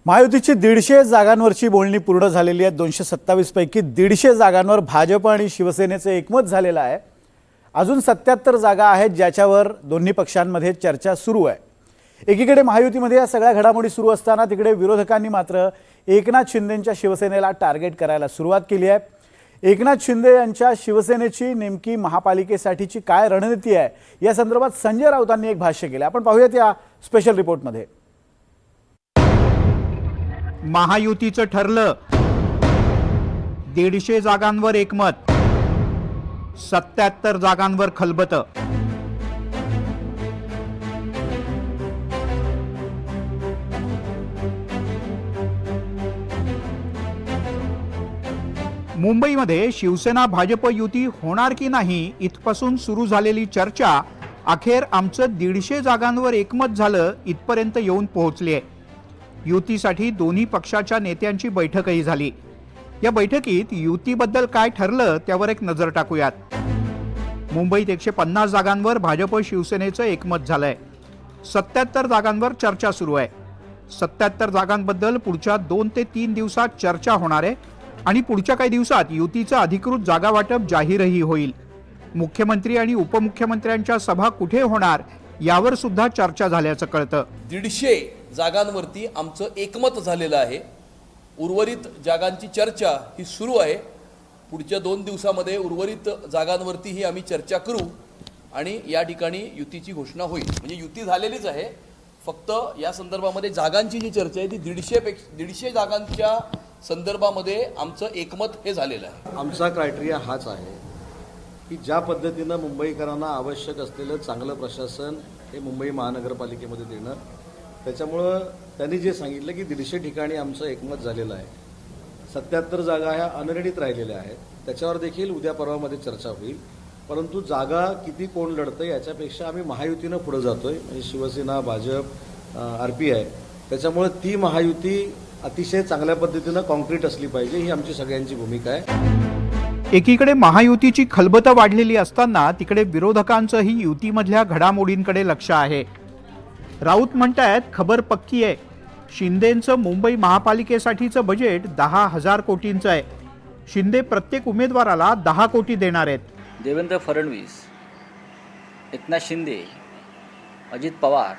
महायुतीची 150 जागांवरची बोलणी पूर्ण झालेली आहे। 227 पैकी 150 जागांवर भाजप आणि शिवसेनेचे एकमत झालेलं आहे। अजून 77 जागा आहेत ज्याच्यावर दोन्ही पक्षांमध्ये चर्चा सुरू आहे। एकीकडे महायुतीमध्ये या सगळ्या घडामोडी सुरू असताना तिकडे विरोधकांनी मात्र एकनाथ शिंदेंच्या शिवसेनेला टार्गेट करायला सुरुवात केली आहे। एकनाथ शिंदे यांच्या शिवसेनेची नेमकी महापालिकेसाठीची काय रणनीती आहे या संदर्भात संजय राऊतांनी एक भाष्य केले। आपण पाहूयात या स्पेशल रिपोर्टमध्ये। महायुतीचं ठरलं, 150 जागांवर एकमत, 77 जागांवर खलबतं। मुंबईमध्ये शिवसेना भाजप युती होणार की नाही इथपासून सुरू झालेली चर्चा अखेर आमचं 150 जागांवर एकमत झालं इथपर्यंत येऊन पोहोचली आहे। युतीसाठी दोन्ही पक्षाच्या नेत्यांची बैठकही झाली। या बैठकीत युतीबद्दल काय ठरलं त्यावर एक नजर टाकूयात। मुंबईत 150 जागांवर भाजप शिवसेनेचं एकमत झालंय। 77 जागांवर चर्चा सुरू आहे। 77 जागांबद्दल पुढच्या 2 ते 3 दिवसात चर्चा होणार आहे आणि पुढच्या काही दिवसात युतीचं अधिकृत जागा वाटप जाहीरही होईल। मुख्यमंत्री आणि उपमुख्यमंत्र्यांच्या सभा कुठे होणार यावर सुद्धा चर्चा झाल्याचं कळतं। 150 जागांवरती आमचं एकमत झालेलं आहे। उर्वरित जागांची चर्चा ही सुरू आहे। पुढच्या 2 दिवसामध्ये उर्वरित जागांवरती ही आम्ही चर्चा करू आणि या ठिकाणी युतीची घोषणा होईल। म्हणजे युती झालेलीच आहे, फक्त या संदर्भामध्ये जागांची जी चर्चा आहे ती 150 जागांच्या संदर्भामध्ये आमचं एकमत हे झालेलं आहे। आमचा क्रायटेरिया हाच आहे की ज्या पद्धतीनं मुंबईकरांना आवश्यक असलेलं चांगलं प्रशासन हे मुंबई महानगरपालिकेमध्ये देणं, त्याच्यामुळं त्यांनी जे सांगितलं की 150 ठिकाणी आमचं एकमत झालेलं आहे। 77 जागा ह्या अनरिडीत राहिलेल्या आहेत, त्याच्यावर देखील उद्या परवामध्ये चर्चा होईल। परंतु जागा किती कोण लढतं याच्यापेक्षा आम्ही महायुतीनं पुढे जातोय, म्हणजे शिवसेना, भाजप, RPI। त्याच्यामुळे ती महायुती अतिशय चांगल्या पद्धतीनं कॉन्क्रीट असली पाहिजे, ही आमची सगळ्यांची भूमिका आहे। एकीकडे महायुतीची खलबतं वाढलेली असताना तिकडे विरोधकांचंही युतीमधल्या घडामोडींकडे लक्ष आहे। राऊत म्हणतायत खबर पक्की आहे, शिंदेंचं मुंबई महापालिकेसाठीचं बजेट 10,000 कोटींचं आहे। शिंदे प्रत्येक उमेदवाराला 10 कोटी देणार आहेत। देवेंद्र फडणवीस, एकनाथ शिंदे, अजित पवार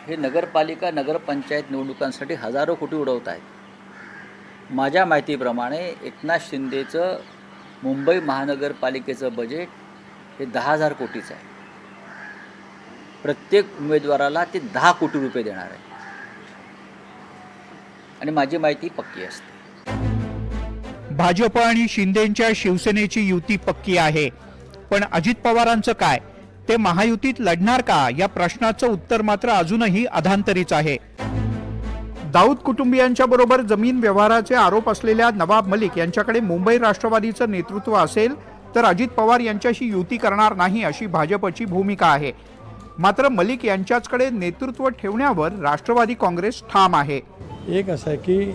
हे नगरपालिका नगरपंचायत निवडणुकांसाठी हजारो कोटी उडवत आहेत। माझ्या माहितीप्रमाणे एकनाथ शिंदेचं मुंबई महानगरपालिकेचं बजेट हे 10,000 कोटीचं आहे। प्रत्येक उमेदवाराला ते 10 कोटी रुपये देणार आहे आणि माझी माहिती पक्की असते। भाजप आणि शिंदेंच्या शिवसेनेची युती पक्की आहे, पण अजित पवारांचं काय? ते महायुतीत लढणार का या प्रश्नाचं उत्तर मात्र अजूनही अधांतरीच आहे। दाऊद कुटुंबियांच्या बरोबर जमीन व्यवहाराचे आरोप असलेल्या नवाब मलिक यांच्याकडे मुंबई राष्ट्रवादीचं नेतृत्व असेल तर अजित पवार यांच्याशी युती करणार नाही अशी भाजपची भूमिका आहे। मात्र मलिक यांच्याचकडे नेतृत्व ठेवण्यावर राष्ट्रवादी काँग्रेस ठाम आहे। एक असं आहे की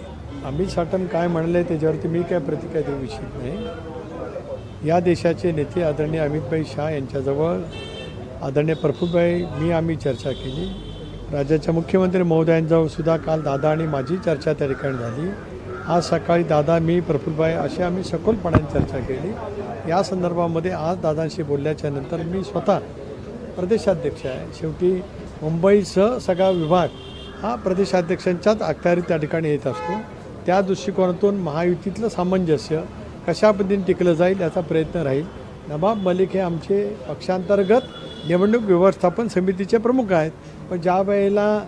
अमित साटम काय म्हणले त्याच्यावरती मी काय प्रतिक्रिया देऊ इच्छित नाही। या देशाचे नेते आदरणीय अमितभाई शाह यांच्याजवळ आदरणीय प्रफुल्लभाई आम्ही चर्चा केली। राज्याच्या मुख्यमंत्री महोदयांजवळ सुद्धा काल दादा आणि माझी चर्चा त्या ठिकाणी झाली। आज सकाळी दादा, मी, प्रफुल्लभाई अशी आम्ही सखोलपणाने चर्चा केली। या संदर्भामध्ये आज दादांशी बोलल्याच्या नंतर मी स्वतः प्रदेशाध्यक्ष आहे। शेवटी मुंबईसह सगळा विभाग हा प्रदेशाध्यक्षांच्याच अखत्यारीत त्या ठिकाणी येत असतो। त्या दृष्टिकोनातून महायुतीतलं सामंजस्य कशा पद्धतीने टिकलं जाईल याचा प्रयत्न राहील। नवाब मलिक हे आमचे पक्षांतर्गत निवडणूक व्यवस्थापन समितीचे प्रमुख आहेत, पण ज्या वेळेला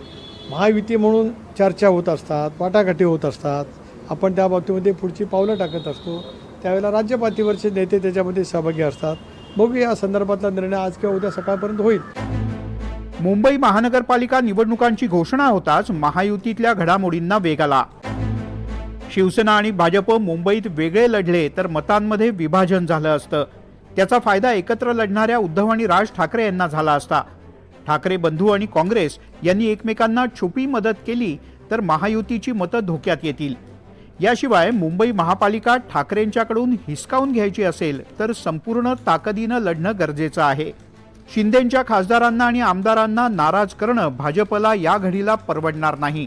महायुती म्हणून चर्चा होत असतात, वाटाघाटी होत असतात, आपण त्या बाबतीमध्ये पुढची पावलं टाकत असतो, त्यावेळेला राज्य पातळीवरचे नेते त्याच्यामध्ये सहभागी असतात। बघू या संदर्भातला निर्णय आज किंवा उद्या सकाळपर्यंत होईल। मुंबई महानगरपालिका निवडणुकांची घोषणा होताच महायुतीतल्या घडामोडींना वेग आला। शिवसेना आणि भाजप मुंबईत वेगळे लढले तर मतांमध्ये विभाजन झालं असतं। त्याचा फायदा एकत्र लढणाऱ्या उद्धव आणि राज ठाकरे यांना झाला असता। ठाकरे बंधू आणि काँग्रेस यांनी एकमेकांना छुपी मदत केली तर महायुतीची मतं धोक्यात येतील। याशिवाय मुंबई महापालिका ठाकरेंच्याकडून हिसकावून घ्यायची असेल तर संपूर्ण ताकदीनं लढणं गरजेचं आहे। शिंदेंच्या खासदारांना आणि आमदारांना नाराज करणं भाजपला या घडीला परवडणार नाही।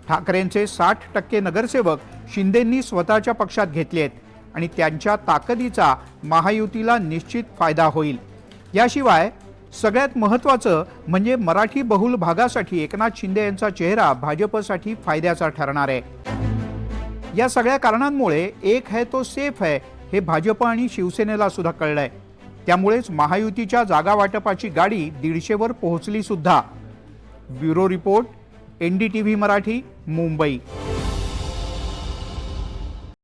ठाकरेंचे 60% नगरसेवक शिंदेंनी स्वतःच्या पक्षात घेतले आहेत आणि त्यांच्या ताकदीचा महायुतीला निश्चित फायदा होईल. याशिवाय सगळ्यात महत्त्वाचं म्हणजे मराठी बहुल भागासाठी एकनाथ शिंदे यांचा चेहरा भाजपसाठी फायद्याचा ठरणार आहे. या सगळ्या कारणांमुळे एक है तो सेफ है हे भाजप आणि शिवसेनेला सुद्धा कळलंय. त्यामुळेच महायुतीच्या जागा वाटपाची गाडी 150वर पोहोचली सुद्धा. Bureau report, NDTV Marathi, Mumbai.